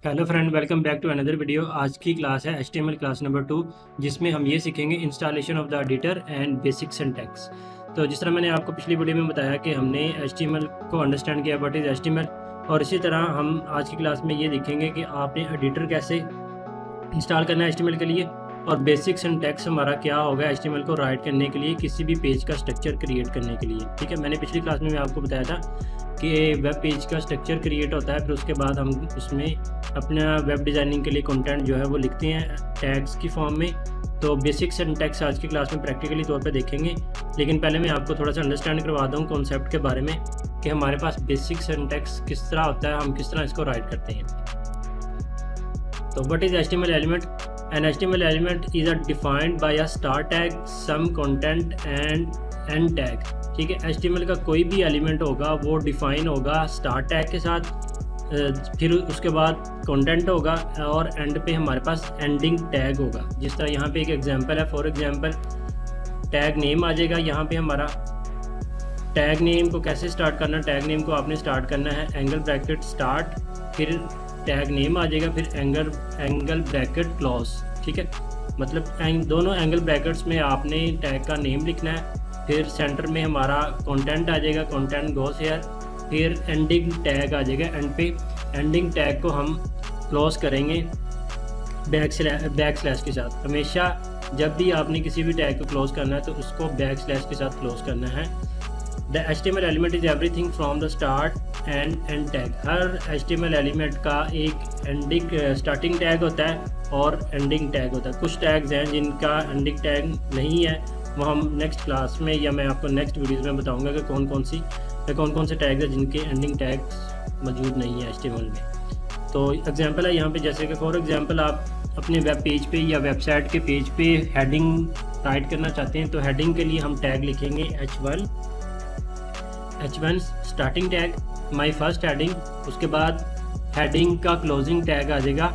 Hello friend, welcome back to another video. आज की class है HTML क्लास नंबर 2, जिसमें हम ये सीखेंगे installation of the editor and basic syntax. तो जिस तरह मैंने आपको पिछली वीडियो में बताया कि हमने HTML को अंडरस्टैंड किया, व्हाट इज़ HTML, और इसी तरह हम आज की क्लास में ये देखेंगे कि आपने एडिटर कैसे इंस्टॉल करना है HTML के लिए, और बेसिक सिंटैक्स हमारा क्या होगा HTML को राइट करने के लिए, किसी भी पेज का स्ट्रक्चर क्रिएट करने के लिए। ठीक है, मैंने पिछली क्लास में मैं आपको बताया था कि वेब पेज का स्ट्रक्चर क्रिएट होता है, फिर उसके बाद हम उसमें अपना वेब डिज़ाइनिंग के लिए कंटेंट जो है वो लिखते हैं टैग्स की फॉर्म में। तो बेसिक सिंटैक्स आज की क्लास में प्रैक्टिकली तौर पे देखेंगे, लेकिन पहले मैं आपको थोड़ा सा अंडरस्टैंड करवा दूँ कॉन्सेप्ट के बारे में कि हमारे पास बेसिक सिंटैक्स किस तरह होता है, हम किस तरह इसको राइट करते हैं। तो what is HTML element? An HTML element is defined by a start tag, some content and end tag। ठीक है, HTML का कोई भी एलिमेंट होगा वो डिफाइन होगा स्टार्ट टैग के साथ, फिर उसके बाद कंटेंट होगा और एंड पे हमारे पास एंडिंग टैग होगा। जिस तरह यहाँ पे एक एग्जांपल है, फॉर एग्जांपल टैग नेम आ जाएगा। यहाँ पे हमारा टैग नेम को कैसे स्टार्ट करना, टैग नेम को आपने स्टार्ट करना है एंगल ब्रैकेट स्टार्ट, फिर टैग नेम आ जाएगा, फिर एंगल ब्रैकेट क्लोज। ठीक है, मतलब दोनों एंगल ब्रैकेट्स में आपने टैग का नेम लिखना है, फिर सेंटर में हमारा कंटेंट आ जाएगा, कंटेंट गोस हियर, फिर एंडिंग टैग आ जाएगा एंड पे। एंडिंग टैग को हम क्लोज करेंगे बैक स्लैश के साथ। हमेशा जब भी आपने किसी भी टैग को क्लोज करना है तो उसको बैक स्लैश के साथ क्लोज करना है। The HTML element is everything from the start and tag. Her HTML element का एक एंडिंग स्टार्टिंग टैग होता है और एंडिंग टैग होता है। कुछ टैग्स हैं जिनका एंडिंग टैग नहीं है, वो हम नेक्स्ट क्लास में या मैं आपको नेक्स्ट वीडियोज़ में बताऊंगा कि कौन कौन से टैग्स हैं जिनके एंडिंग टैग्स मौजूद नहीं है HTML में। तो एग्जांपल है यहाँ पे, जैसे कि फॉर एग्जांपल आप अपने वेब पेज पे या वेबसाइट के पेज पे हेडिंग राइट करना चाहते हैं, तो हेडिंग के लिए हम टैग लिखेंगे H1 starting tag, my first heading. उसके बाद हेडिंग का क्लोजिंग टैग आ जाएगा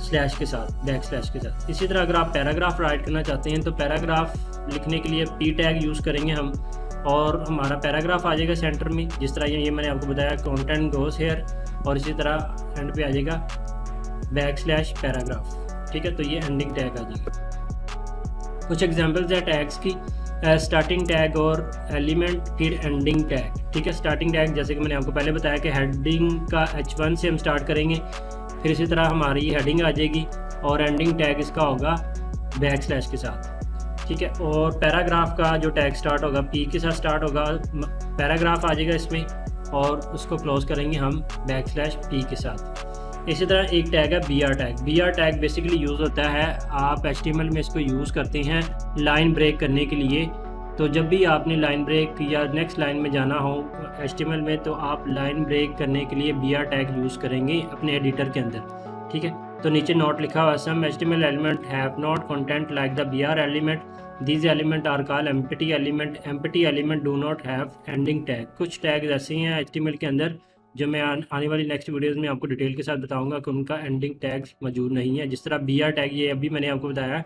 स्लैश के साथ, बैक स्लैश के साथ। इसी तरह अगर आप पैराग्राफ राइट करना चाहते हैं तो पैराग्राफ लिखने के लिए P टैग यूज़ करेंगे हम, और हमारा पैराग्राफ आ जाएगा सेंटर में। जिस तरह ये मैंने आपको बताया कंटेंट गोस हेयर, और इसी तरह एंड पे आ जाएगा बैक स्लैश पैराग्राफ। ठीक है, तो ये एंडिंग टैग आ जाएगा। कुछ एग्जांपल्स है टैग्स की, स्टार्टिंग टैग और एलिमेंट, फिर एंडिंग टैग। ठीक है, स्टार्टिंग टैग जैसे कि मैंने आपको पहले बताया कि हेडिंग का H1 से हम स्टार्ट करेंगे, फिर इसी तरह हमारी हेडिंग आ जाएगी और एंडिंग टैग इसका होगा बैक स्लैश के साथ। ठीक है, और पैराग्राफ का जो टैग स्टार्ट होगा P के साथ स्टार्ट होगा, पैराग्राफ आ जाएगा इसमें, और उसको क्लोज करेंगे हम बैक स्लैश P के साथ। इसी तरह एक टैग है BR tag. BR tag basically use होता है, आप HTML में इसको यूज़ करते हैं लाइन ब्रेक करने के लिए। तो जब भी आपने लाइन ब्रेक या नेक्स्ट लाइन में जाना हो HTML में, तो आप लाइन ब्रेक करने के लिए BR टैग यूज़ करेंगे अपने एडिटर के अंदर। ठीक है, तो नीचे नोट लिखा हुआ, some HTML element have not content like the BR element, these element are called empty element, empty element do not have ending tag. कुछ टैग ऐसे हैं HTML के अंदर जो मैं आने वाली नेक्स्ट वीडियोज़ में आपको डिटेल के साथ बताऊंगा कि उनका एंडिंग टैग्स मौजूद नहीं है। जिस तरह BR टैग, ये अभी मैंने आपको बताया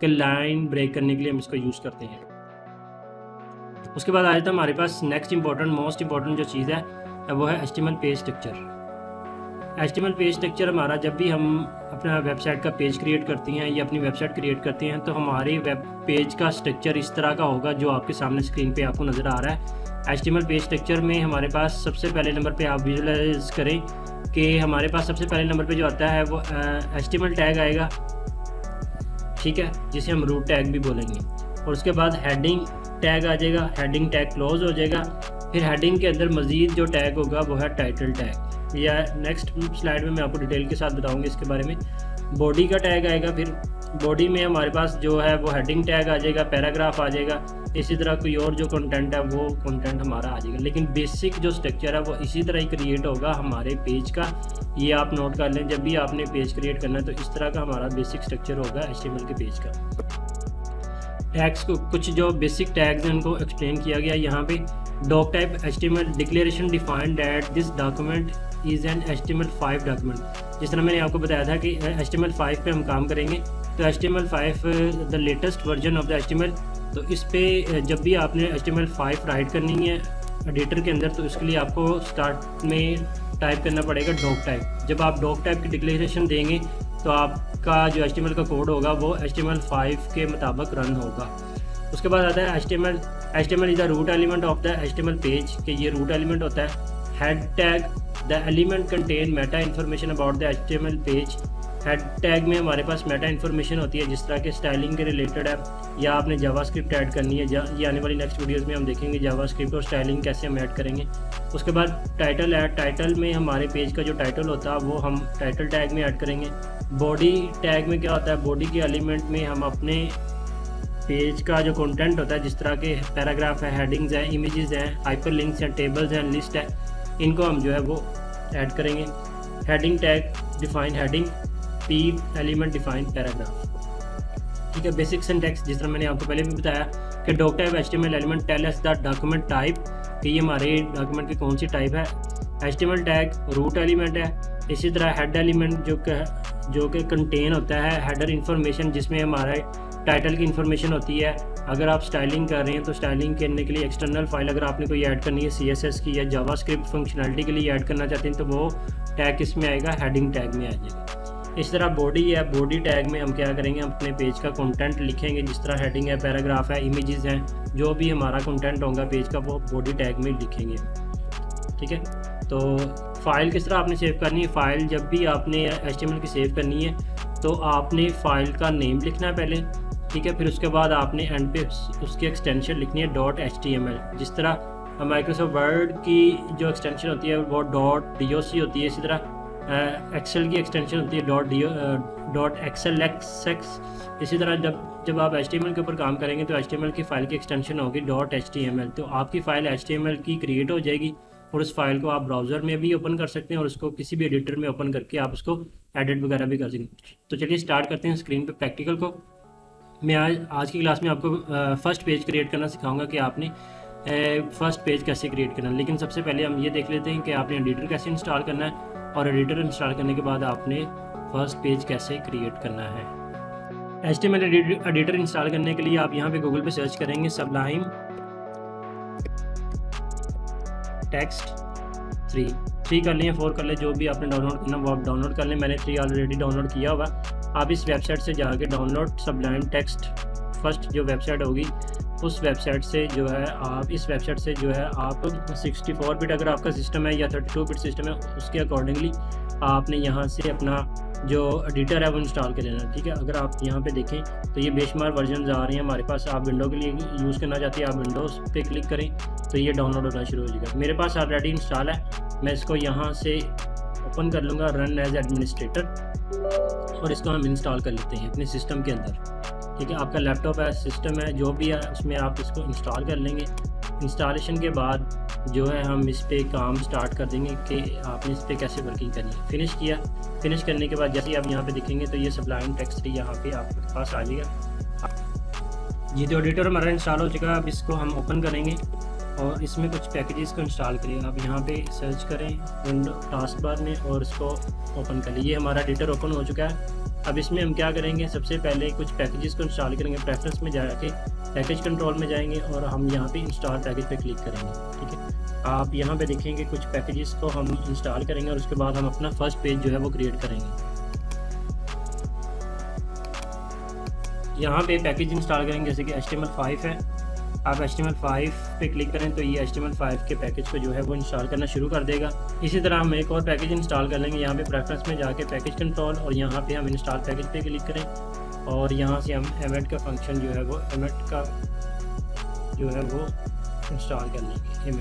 कि लाइन ब्रेक करने के लिए हम इसको यूज़ करते हैं। उसके बाद आया था हमारे पास नेक्स्ट मोस्ट इंपॉर्टेंट जो चीज़ है वो है HTML page structure. HTML page structure हमारा, जब भी हम अपना वेबसाइट का पेज क्रिएट करते हैं या अपनी वेबसाइट क्रिएट करते हैं, तो हमारे वेब पेज का स्ट्रक्चर इस तरह का होगा जो आपके सामने स्क्रीन पे आपको नज़र आ रहा है। HTML पेज स्ट्रक्चर में हमारे पास सबसे पहले नंबर पे आप विजुअलाइज करें कि हमारे पास सबसे पहले नंबर पे जो आता है वो HTML टैग आएगा। ठीक है, जिसे हम रूट टैग भी बोलेंगे, और उसके बाद हेडिंग टैग आ जाएगा, हेडिंग टैग क्लोज हो जाएगा। फिर हेडिंग के अंदर मज़ीद जो टैग होगा वो है टाइटल टैग, या नेक्स्ट स्लाइड में मैं आपको डिटेल के साथ बताऊंगा इसके बारे में। बॉडी का टैग आएगा, फिर बॉडी में हमारे पास जो है वो हेडिंग टैग आ जाएगा, पैराग्राफ आ जाएगा। इसी तरह कोई और जो कंटेंट है वो कंटेंट हमारा आ जाएगा, लेकिन बेसिक जो स्ट्रक्चर है वो इसी तरह ही क्रिएट होगा हमारे पेज का। ये आप नोट कर लें, जब भी आपने पेज क्रिएट करना है तो इस तरह का हमारा बेसिक स्ट्रक्चर होगा HTML के पेज का। टैग्स को, कुछ जो बेसिक टैग्स हैं उनको एक्सप्लेन किया गया यहाँ पे। Doc type HTML declaration defined that this document is an HTML5 document. जिस तरह मैंने आपको बताया था कि HTML5 पे हम काम करेंगे, तो HTML5 the latest version of the HTML। तो इस पे जब भी आपने HTML5 राइट करनी है एडिटर के अंदर, तो इसके लिए आपको स्टार्ट में टाइप करना पड़ेगा डॉक टाइप। जब आप डॉक टाइप की डिक्लेरेशन देंगे तो आपका जो HTML का कोड होगा वो HTML5 के मुताबिक रन होगा। उसके बाद आता है HTML is the root element of the HTML page, कि ये रूट एलिमेंट होता है। Head tag, the element contain meta information about the HTML page. Head tag में हमारे पास मेटा इन्फॉर्मेशन होती है जिस तरह के स्टाइलिंग के रिलेटेड है, या आपने जावास्क्रिप्ट ऐड करनी है। ये आने वाली नेक्स्ट वीडियोस में हम देखेंगे जावास्क्रिप्ट और स्टाइलिंग कैसे हम ऐड करेंगे। उसके बाद टाइटल ऐड, टाइटल में हमारे पेज का जो टाइटल होता है वो हम टाइटल टैग में ऐड करेंगे। बॉडी टैग में क्या होता है, बॉडी के एलिमेंट में हम अपने पेज का जो कंटेंट होता है, जिस तरह के पैराग्राफ है, हेडिंग्स हैं, इमेजेस हैं, हाइपरलिंक्स हैं, टेबल्स हैं, लिस्ट है, इनको हम जो है वो ऐड करेंगे। Heading tag, define heading, P element, define paragraph. ठीक है, बेसिक सिंटैक्स जिस तरह मैंने आपको पहले भी बताया कि doc type HTML element tell us the document type, कि ये हमारे डॉक्यूमेंट की कौन सी टाइप है। HTML टैग रूट एलिमेंट है। इसी तरह हेड एलिमेंट जो कि कंटेन होता है हेडर इन्फॉर्मेशन, जिसमें हमारे टाइटल की इन्फॉर्मेशन होती है। अगर आप स्टाइलिंग कर रहे हैं तो स्टाइलिंग करने के लिए एक्सटर्नल फाइल अगर आपने कोई ऐड करनी है CSS की या जावास्क्रिप्ट फंक्शनैलिटी के लिए ऐड करना चाहते हैं तो वो टैग किस में आएगा, हेडिंग टैग में आ जाएगा। इस तरह बॉडी है, बॉडी टैग में हम क्या करेंगे, हम अपने पेज का कंटेंट लिखेंगे, जिस तरह हेडिंग है, पैराग्राफ है, इमेजेस हैं, जो भी हमारा कंटेंट होगा पेज का वो बॉडी टैग में लिखेंगे। ठीक है, तो फाइल किस तरह आपने सेव करनी है। फाइल जब भी आपने HTML की सेव करनी है तो आपने फ़ाइल का नेम लिखना है पहले, ठीक है, फिर उसके बाद आपने एंड पे उसकी एक्सटेंशन लिखनी है .html। जिस तरह माइक्रोसॉफ्ट वर्ड की जो एक्सटेंशन होती है वो .doc होती है, इसी तरह एक्सेल की एक्सटेंशन होती है .xlsx। इसी तरह जब आप HTML के ऊपर काम करेंगे तो HTML की फ़ाइल की एक्सटेंशन होगी .html। तो आपकी फ़ाइल HTML की क्रिएट हो जाएगी और उस फाइल को आप ब्राउज़र में भी ओपन कर सकते हैं और उसको किसी भी एडिटर में ओपन करके आप उसको एडिट वगैरह भी कर सकते हैं। तो चलिए स्टार्ट करते हैं स्क्रीन पे प्रैक्टिकल को। मैं आज की क्लास में आपको फ़र्स्ट पेज क्रिएट करना सिखाऊंगा कि आपने फ़र्स्ट पेज कैसे क्रिएट करना है। लेकिन सबसे पहले हम ये देख लेते हैं कि आपने एडिटर कैसे इंस्टॉल करना है, और एडिटर इंस्टॉल करने के बाद आपने फ़र्स्ट पेज कैसे क्रिएट करना है। HTML एडिटर इंस्टॉल करने के लिए आप यहाँ पे गूगल पे सर्च करेंगे सबलाइम टेक्स्ट 3 कर लें या 4 कर लें, जो भी आपने डाउनलोड करना वो आप डाउनलोड कर लें। मैंने 3 ऑलरेडी डाउनलोड किया होगा। आप इस वेबसाइट से जाके डाउनलोड सबलाइम टेक्स्ट फर्स्ट जो वेबसाइट होगी उस वेबसाइट से जो है आप इस वेबसाइट से जो है आप 64 बिट अगर आपका सिस्टम है या 32 बिट सिस्टम है उसके अकॉर्डिंगली आपने यहाँ से अपना जो एडिटर है वो इंस्टॉल कर लेना। ठीक है, अगर आप यहाँ पे देखें तो ये बेशुमार वर्जन आ रहे हैं हमारे पास। आप विंडो के लिए यूज़ करना चाहते हैं, आप विंडोज़ पे क्लिक करें तो ये डाउनलोड होना शुरू हो जाएगा। मेरे पास ऑलरेडी इंस्टॉल है, मैं इसको यहाँ से ओपन कर लूँगा, रन एज एडमिनिस्ट्रेटर, और इसको हम इंस्टॉल कर लेते हैं अपने सिस्टम के अंदर। ठीक है, आपका लैपटॉप है, सिस्टम है, जो भी है उसमें आप इसको इंस्टॉल कर लेंगे। इंस्टॉलेशन के बाद जो है हम इस पे काम स्टार्ट कर देंगे कि आपने इस पे कैसे वर्किंग करनी है। फिनिश किया, फिनिश करने के बाद जैसे ही आप यहाँ पे देखेंगे तो ये सबलाइम टेक्स्ट यहाँ पे आपके पास आ जाएगा। ये जो एडिटर हमारा इंस्टॉल हो चुका है, अब इसको हम ओपन करेंगे और इसमें कुछ पैकेजेस को इंस्टॉल करें। आप यहाँ पे सर्च करें विंडो टास्क बार में और इसको ओपन कर लीजिए। हमारा एडिटर ओपन हो चुका है। अब इसमें हम क्या करेंगे, सबसे पहले कुछ पैकेजेस को इंस्टॉल करेंगे। प्रेफरेंस में जाके पैकेज कंट्रोल में जाएंगे और हम यहाँ पे इंस्टॉल पैकेज पे क्लिक करेंगे। ठीक है, आप यहाँ पे देखेंगे कुछ पैकेजेस को हम इंस्टॉल करेंगे और उसके बाद हम अपना फर्स्ट पेज जो है वो क्रिएट करेंगे। यहाँ पे पैकेज इंस्टॉल करेंगे जैसे कि HTML5 है। आप HTML5 पे क्लिक करें तो ये HTML5 के पैकेज को जो है वो इंस्टॉल करना शुरू कर देगा। इसी तरह हम एक और पैकेज इंस्टॉल कर लेंगे। यहाँ पे प्रेफरेंस में जाके पैकेज कंट्रोल और यहाँ पे हम इंस्टॉल पैकेज पे क्लिक करें और यहाँ से हम एमेट का फंक्शन जो है वो एमेट का जो है वो इंस्टॉल कर लेंगे।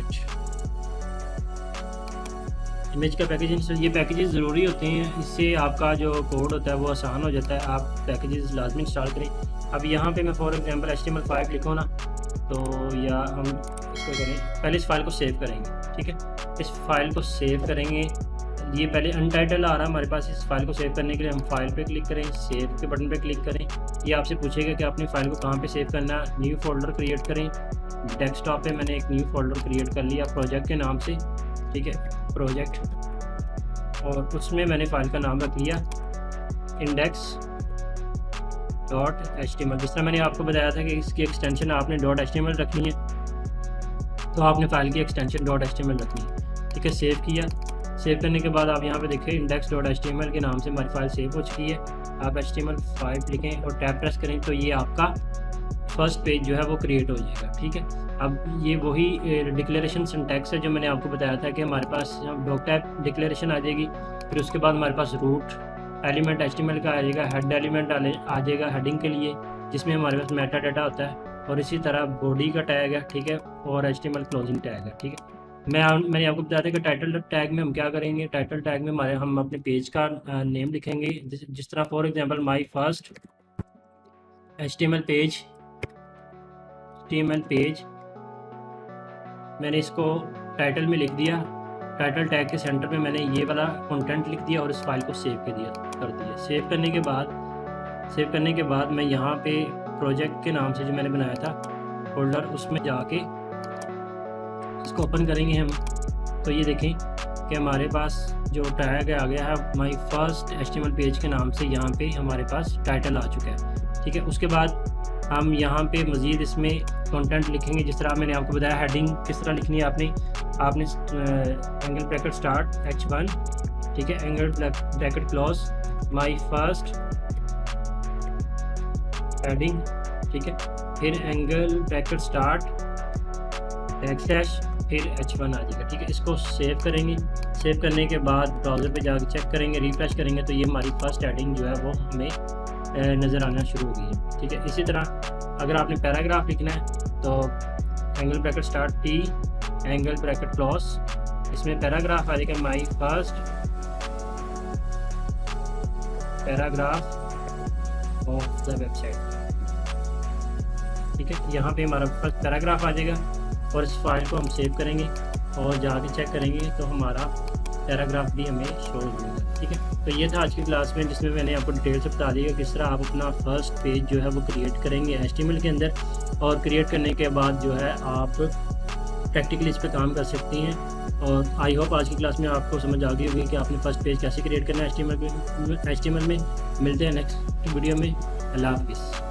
इमेज का पैकेज इंस्टॉल, ये पैकेजेस ज़रूरी होते हैं, इससे आपका जो कोड होता है वो आसान हो जाता है। आप पैकेजेस लाजमी इंस्टॉल करें। अब यहाँ पे मैं फॉर एग्जांपल HTML5 लिखूँ ना, तो या हम इसको करें, पहले इस फाइल को सेव करेंगे। ठीक है, इस फाइल को सेव करेंगे। ये पहले अनटाइटल आ रहा है हमारे पास। इस फाइल को सेव करने के लिए हम फाइल पे क्लिक करें, सेव के बटन पे क्लिक करें। ये आपसे पूछेगा कि आपने फाइल को कहाँ पे सेव करना है। न्यू फोल्डर क्रिएट करें। डेस्कटॉप पे मैंने एक न्यू फोल्डर क्रिएट कर लिया प्रोजेक्ट के नाम से। ठीक है, प्रोजेक्ट, और उसमें मैंने फाइल का नाम रख लिया index.html। जिस तरह मैंने आपको बताया था कि इसकी एक्सटेंशन आपने .html रखनी है, तो आपने फाइल की एक्सटेंशन .html रखनी है। ठीक है, सेव किया। सेव करने के बाद आप यहाँ पे देखिए index.html के नाम से हमारी फाइल सेव हो चुकी है। आप HTML5 लिखें और टैब प्रेस करें तो ये आपका फर्स्ट पेज जो है वो क्रिएट हो जाएगा। ठीक है, अब ये वही डिक्लेरेशन सिंटैक्स है जो मैंने आपको बताया था कि हमारे पास डॉक टाइप डिक्लेरेशन आ जाएगी, फिर उसके बाद हमारे पास रूट एलिमेंट HTML का आ जाएगा, हेड एलिमेंट आ जाएगा हेडिंग के लिए, जिसमें हमारे पास मेटा डाटा होता है, और इसी तरह बॉडी का टैग है। ठीक है, और HTML क्लोजिंग टैग है। ठीक है, मैंने आपको बताया था कि टाइटल टैग में हम क्या करेंगे। टाइटल टैग में हम अपने पेज का नेम लिखेंगे, जिस तरह for example my first HTML page मैंने इसको टाइटल में लिख दिया। टाइटल टैग के सेंटर पे मैंने ये वाला कंटेंट लिख दिया और इस फाइल को सेव कर दिया। सेव करने के बाद मैं यहाँ पे प्रोजेक्ट के नाम से जो मैंने बनाया था फोल्डर, उसमें जाके इसको ओपन करेंगे हम, तो ये देखें कि हमारे पास जो टैग आ गया है माय फर्स्ट HTML पेज के नाम से, यहाँ पे हमारे पास टाइटल आ चुका है। ठीक है, उसके बाद हम यहाँ पे मज़ीद इसमें कंटेंट लिखेंगे, जिस तरह मैंने आपको बताया हेडिंग किस तरह लिखनी है। आपने एंगल ब्रैकेट स्टार्ट H1, ठीक है, angle bracket close my first heading, ठीक है, फिर एंगल ब्रैकेट स्टार्ट बैकस्लैश, फिर H1 आ जाएगा। ठीक है, इसको सेव करेंगे। सेव करने के बाद ब्राउज़र पे जाकर चेक करेंगे, रिफ्रेश करेंगे तो ये हमारी फर्स्ट हेडिंग जो है वो हमें नज़र आना शुरू हो गई है। ठीक है, इसी तरह अगर आपने पैराग्राफ लिखना है तो angle bracket start T angle bracket close, इसमें पैराग्राफ आ जाएगा my first paragraph of the website. ठीक है, यहाँ पे हमारा फर्स्ट पैराग्राफ आ जाएगा और इस फाइल को हम सेव करेंगे और जाके चेक करेंगे तो हमारा पैराग्राफ भी हमें शो हो जाएगा। ठीक है, तो ये था आज की क्लास में, जिसमें मैंने आपको डिटेल से बता दिया किस तरह आप अपना फर्स्ट पेज जो है वो क्रिएट करेंगे HTML के अंदर, और क्रिएट करने के बाद जो है आप प्रैक्टिकली इस पर काम कर सकती हैं। और आई होप आज की क्लास में आपको समझ आ गई होगी कि आपने फर्स्ट पेज कैसे क्रिएट करना है HTML में। मिलते हैं नेक्स्ट वीडियो में। अल्लाह हाफिज़।